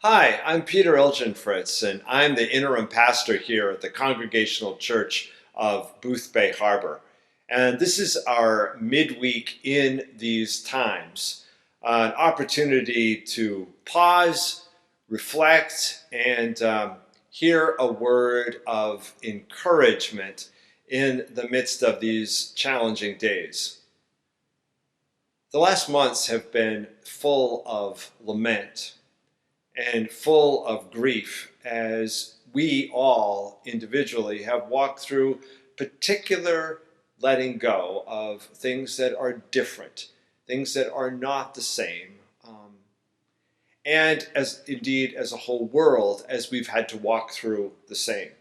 Hi, I'm Peter Ilgenfritz, and I'm the interim pastor here at the Congregational Church of Boothbay Harbor. And this is our midweek in these times, an opportunity to pause, reflect, and hear a word of encouragement in the midst of these challenging days. The last months have been full of lament and full of grief as we all individually have walked through particular letting go of things that are different, things that are not the same, and as indeed as a whole world as we've had to walk through the same.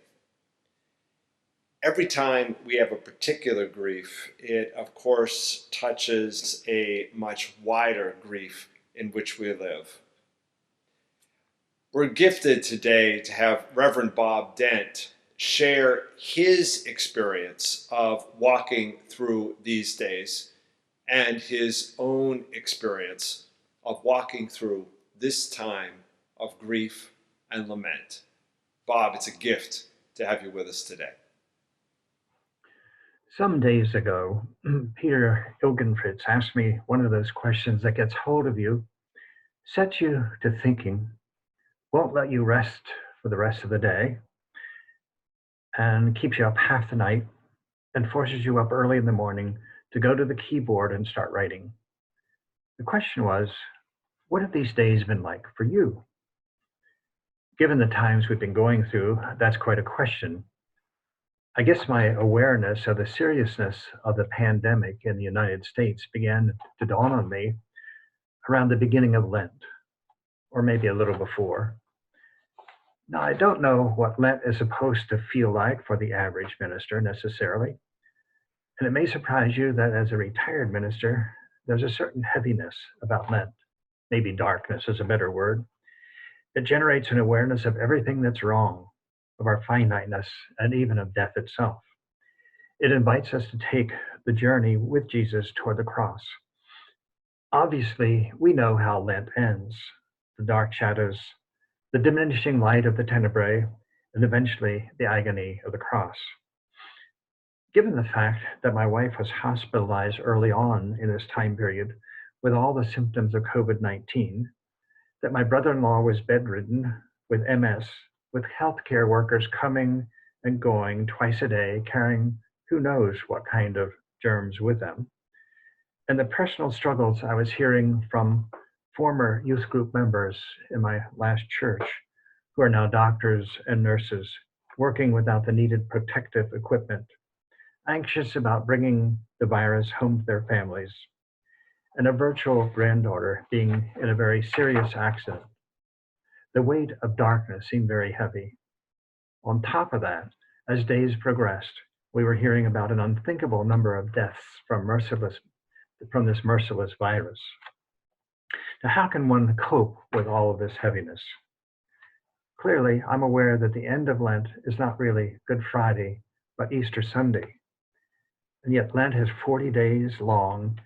Every time we have a particular grief, it of course touches a much wider grief in which we live. We're gifted today to have Reverend Bob Dent share his experience of walking through these days and his own experience of walking through this time of grief and lament. Bob, it's a gift to have you with us today. Some days ago, Peter Ilgenfritz asked me one of those questions that gets hold of you, sets you to thinking, won't let you rest for the rest of the day, and keeps you up half the night, and forces you up early in the morning to go to the keyboard and start writing. The question was, what have these days been like for you? Given the times we've been going through, that's quite a question. I guess my awareness of the seriousness of the pandemic in the United States began to dawn on me around the beginning of Lent, or maybe a little before. Now, I don't know what Lent is supposed to feel like for the average minister necessarily, and it may surprise you that as a retired minister, there's a certain heaviness about Lent, maybe darkness is a better word. It generates an awareness of everything that's wrong, of our finiteness, and even of death itself. It invites us to take the journey with Jesus toward the cross. Obviously, we know how Lent ends, the dark shadows, the diminishing light of the tenebrae, and eventually the agony of the cross. Given the fact that my wife was hospitalized early on in this time period with all the symptoms of COVID-19, that my brother-in-law was bedridden with MS, with healthcare workers coming and going twice a day, carrying who knows what kind of germs with them, and the personal struggles I was hearing from former youth group members in my last church, who are now doctors and nurses, working without the needed protective equipment, anxious about bringing the virus home to their families, and a virtual granddaughter being in a very serious accident. The weight of darkness seemed very heavy. On top of that, as days progressed, we were hearing about an unthinkable number of deaths from this merciless virus. Now, how can one cope with all of this heaviness? Clearly, I'm aware that the end of Lent is not really Good Friday, but Easter Sunday. And yet Lent is 40 days long,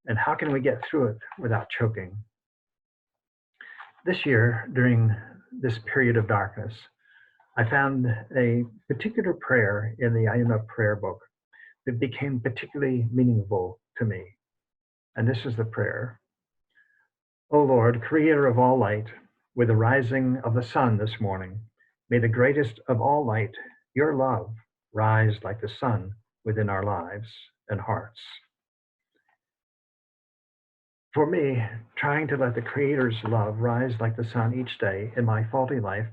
and how can we get through it without choking? This year, during this period of darkness, I found a particular prayer in the Ayuna prayer book that became particularly meaningful to me. And this is the prayer. O Lord, creator of all light, with the rising of the sun this morning, may the greatest of all light, your love, rise like the sun within our lives and hearts. For me, trying to let the Creator's love rise like the sun each day in my faulty life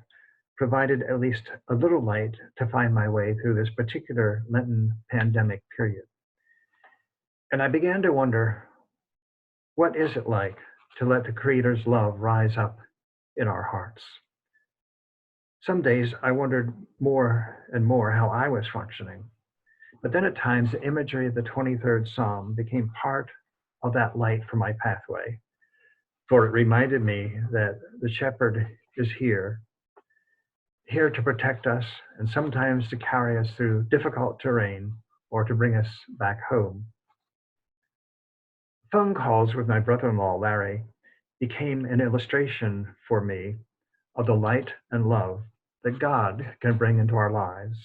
provided at least a little light to find my way through this particular Lenten pandemic period. And I began to wonder, what is it like to let the Creator's love rise up in our hearts? Some days I wondered more and more how I was functioning. But then at times the imagery of the 23rd Psalm became part of that light for my pathway. For it reminded me that the shepherd is here to protect us and sometimes to carry us through difficult terrain or to bring us back home. Phone calls with my brother-in-law, Larry, became an illustration for me of the light and love that God can bring into our lives.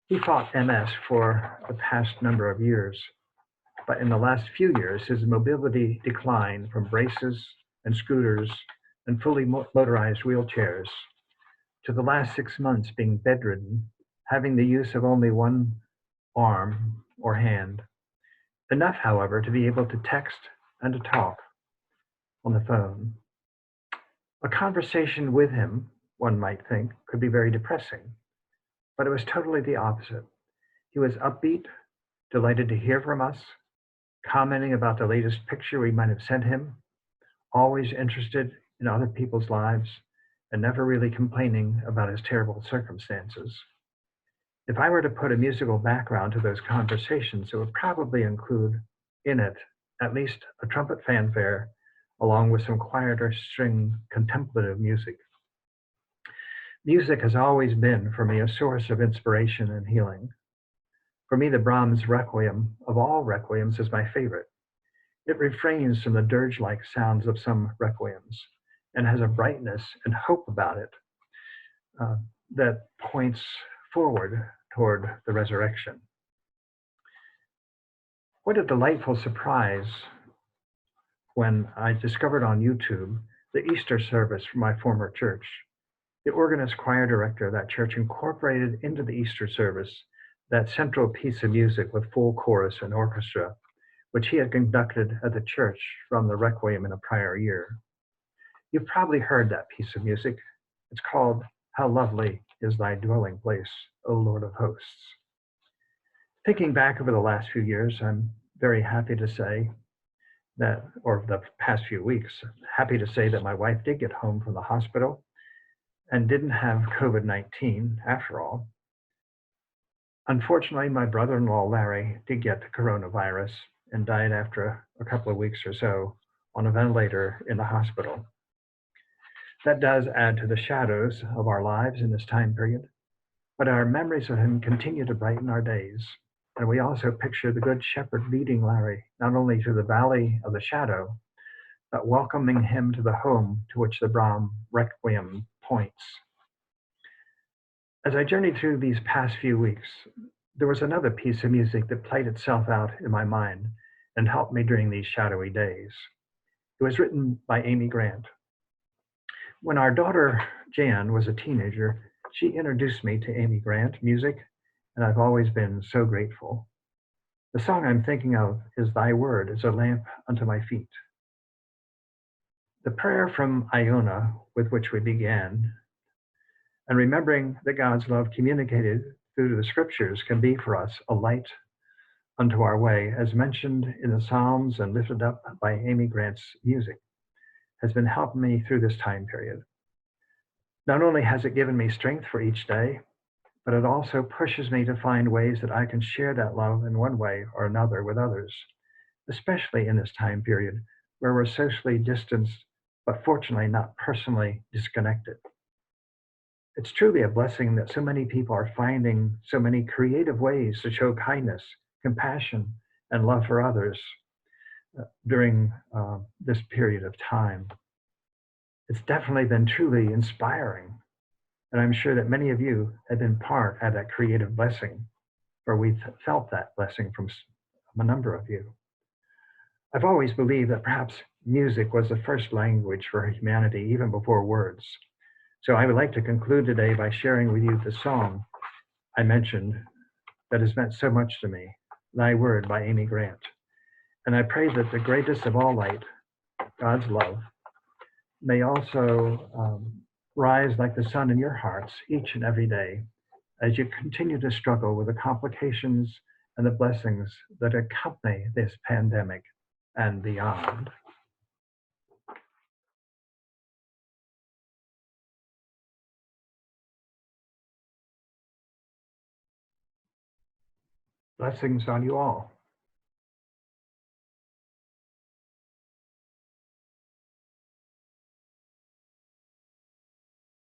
He fought MS for the past number of years, but in the last few years, his mobility declined from braces and scooters and fully motorized wheelchairs to the last 6 months being bedridden, having the use of only one arm or hand. Enough, however, to be able to text and to talk on the phone. A conversation with him, one might think, could be very depressing, but it was totally the opposite. He was upbeat, delighted to hear from us, commenting about the latest picture we might have sent him, always interested in other people's lives, and never really complaining about his terrible circumstances. If I were to put a musical background to those conversations, it would probably include in it at least a trumpet fanfare, along with some quieter string contemplative music. Music has always been, for me, a source of inspiration and healing. For me, the Brahms Requiem of all requiems is my favorite. It refrains from the dirge-like sounds of some requiems and has a brightness and hope about it that points forward toward the resurrection. What a delightful surprise when I discovered on YouTube the Easter service from my former church. The organist choir director of that church incorporated into the Easter service that central piece of music with full chorus and orchestra, which he had conducted at the church from the Requiem in a prior year. You've probably heard that piece of music. It's called "How Lovely is Thy Dwelling Place, O Lord of Hosts." Thinking back over the last few years, I'm very happy to say that, or the past few weeks, happy to say that my wife did get home from the hospital and didn't have COVID-19 after all. Unfortunately, my brother-in-law, Larry, did get the coronavirus and died after a couple of weeks or so on a ventilator in the hospital. That does add to the shadows of our lives in this time period, but our memories of him continue to brighten our days. And we also picture the Good Shepherd leading Larry not only through the valley of the shadow, but welcoming him to the home to which the Brahms Requiem points. As I journeyed through these past few weeks, there was another piece of music that played itself out in my mind and helped me during these shadowy days. It was written by Amy Grant. When our daughter Jan was a teenager, she introduced me to Amy Grant music, and I've always been so grateful. The song I'm thinking of is "Thy Word is a Lamp unto My Feet." The prayer from Iona with which we began, and remembering that God's love communicated through the scriptures can be for us a light unto our way, as mentioned in the Psalms and lifted up by Amy Grant's music, has been helping me through this time period. Not only has it given me strength for each day, but it also pushes me to find ways that I can share that love in one way or another with others, especially in this time period where we're socially distanced, but fortunately not personally disconnected. It's truly a blessing that so many people are finding so many creative ways to show kindness, compassion, and love for others during this period of time. It's definitely been truly inspiring, and I'm sure that many of you have been part of that creative blessing, or we've felt that blessing from a number of you. I've always believed that perhaps music was the first language for humanity, even before words. So I would like to conclude today by sharing with you the song I mentioned that has meant so much to me, "Thy Word" by Amy Grant. And I pray that the greatest of all light, God's love, may also rise like the sun in your hearts each and every day as you continue to struggle with the complications and the blessings that accompany this pandemic and beyond. Blessings on you all.